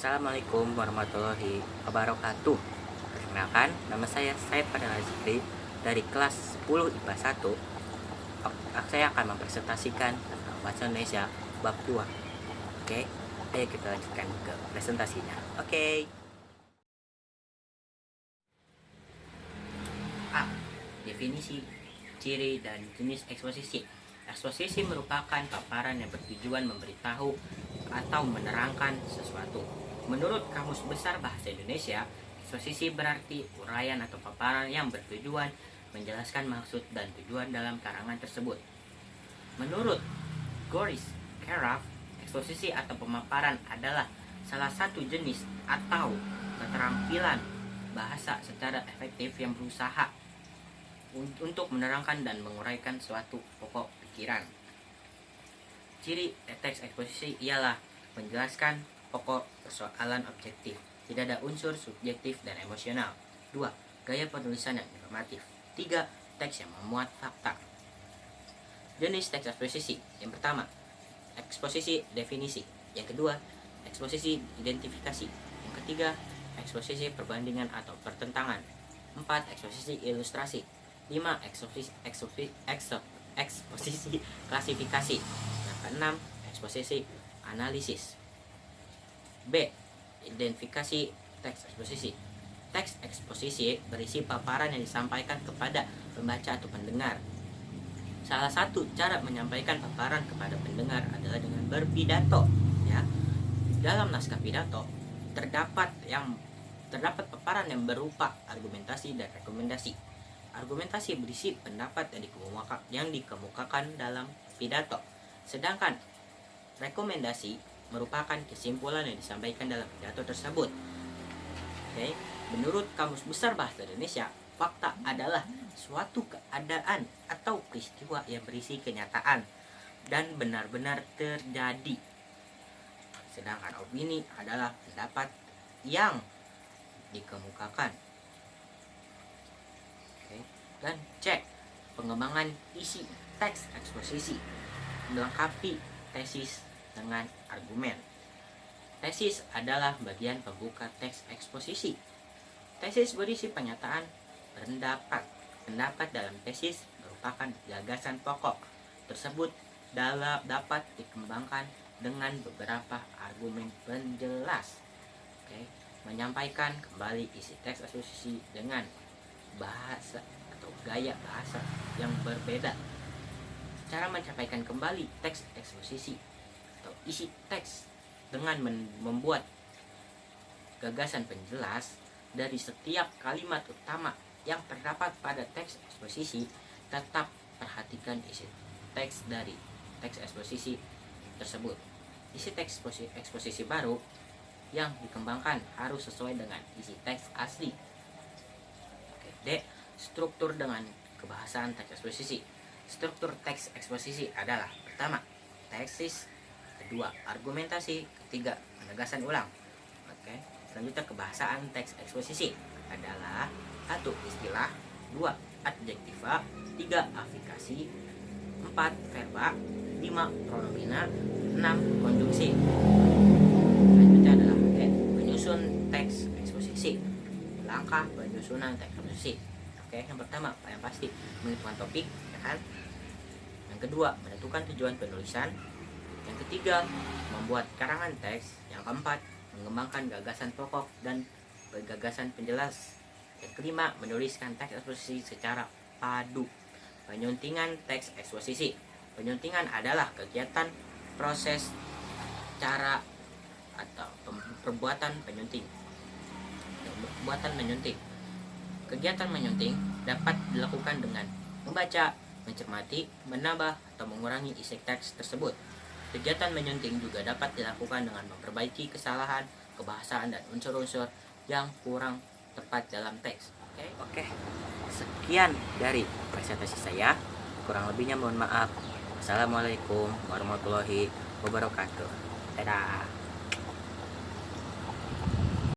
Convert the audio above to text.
Assalamualaikum warahmatullahi wabarakatuh. Perkenalkan, nama saya Said Fadel Azikri dari kelas 10 IPA 1. Saya akan mempresentasikan tentang bahasa Indonesia bab 2. Oke, ayo kita lanjutkan ke presentasinya. Oke. A. Definisi, ciri, dan jenis eksposisi. Eksposisi merupakan paparan yang bertujuan memberitahu atau menerangkan sesuatu. Menurut Kamus Besar Bahasa Indonesia, eksposisi berarti uraian atau paparan yang bertujuan menjelaskan maksud dan tujuan dalam karangan tersebut. Menurut Goris Keraf, eksposisi atau pemaparan adalah salah satu jenis atau keterampilan bahasa secara efektif yang berusaha untuk menerangkan dan menguraikan suatu pokok pikiran. Ciri teks eksposisi ialah menjelaskan pokok persoalan objektif, tidak ada unsur subjektif dan emosional. 2. Gaya penulisan yang informatif. 3. Teks yang memuat fakta. Jenis teks eksposisi. Yang pertama, eksposisi definisi. Yang kedua, eksposisi identifikasi. Yang ketiga, eksposisi perbandingan atau pertentangan. 4. Eksposisi ilustrasi. 5. Eksposisi klasifikasi. Yang keenam, eksposisi analisis. B. Identifikasi teks eksposisi. Teks eksposisi berisi paparan yang disampaikan kepada pembaca atau pendengar. Salah satu cara menyampaikan paparan kepada pendengar adalah dengan berpidato. Ya, dalam naskah pidato terdapat paparan yang berupa argumentasi dan rekomendasi. Argumentasi berisi pendapat yang dikemukakan dalam pidato, sedangkan rekomendasi merupakan kesimpulan yang disampaikan dalam pidato tersebut. Oke. Menurut Kamus Besar Bahasa Indonesia, fakta adalah suatu keadaan atau peristiwa yang berisi kenyataan dan benar-benar terjadi. Sedangkan opini adalah pendapat yang dikemukakan. Oke. Dan C. Pengembangan isi teks eksposisi. Melengkapi tesis dengan argumen. Tesis adalah bagian pembuka teks eksposisi. Tesis berisi pernyataan pendapat. Pendapat dalam tesis merupakan gagasan pokok tersebut dapat dikembangkan dengan beberapa argumen penjelas. Oke. Menyampaikan kembali isi teks eksposisi dengan bahasa atau gaya bahasa yang berbeda. Cara menyampaikan kembali teks eksposisi atau isi teks dengan membuat gagasan penjelas dari setiap kalimat utama yang terdapat pada teks eksposisi. Tetap perhatikan isi teks dari teks eksposisi tersebut. Isi teks eksposisi baru yang dikembangkan harus sesuai dengan isi teks asli. D. Struktur dengan kebahasaan teks eksposisi. Struktur teks eksposisi adalah: pertama, tesis; kedua, argumentasi; ketiga, penegasan ulang. Oke. Selanjutnya, kebahasaan teks eksposisi adalah: 1. Istilah; 2. Adjektiva; 3. Afikasi; 4. Verba; 5. Pronomina; 6. Konjungsi. Selanjutnya adalah penyusun teks eksposisi. Langkah penyusunan teks eksposisi. Oke, yang pertama, yang pasti menentukan topik, ya kan? Yang kedua, menentukan tujuan penulisan. Yang ketiga, membuat karangan teks. Yang keempat, mengembangkan gagasan pokok dan gagasan penjelas. Yang kelima, menuliskan teks eksposisi secara padu. Penyuntingan teks eksposisi. Penyuntingan adalah kegiatan, proses, cara, atau perbuatan penyunting. Kegiatan menyunting dapat dilakukan dengan membaca, mencermati, menambah, atau mengurangi isi teks tersebut. Kegiatan menyunting juga dapat dilakukan dengan memperbaiki kesalahan, kebahasaan, dan unsur-unsur yang kurang tepat dalam teks. Oke. Sekian dari presentasi saya. Kurang lebihnya mohon maaf. Wassalamualaikum warahmatullahi wabarakatuh. Dadah.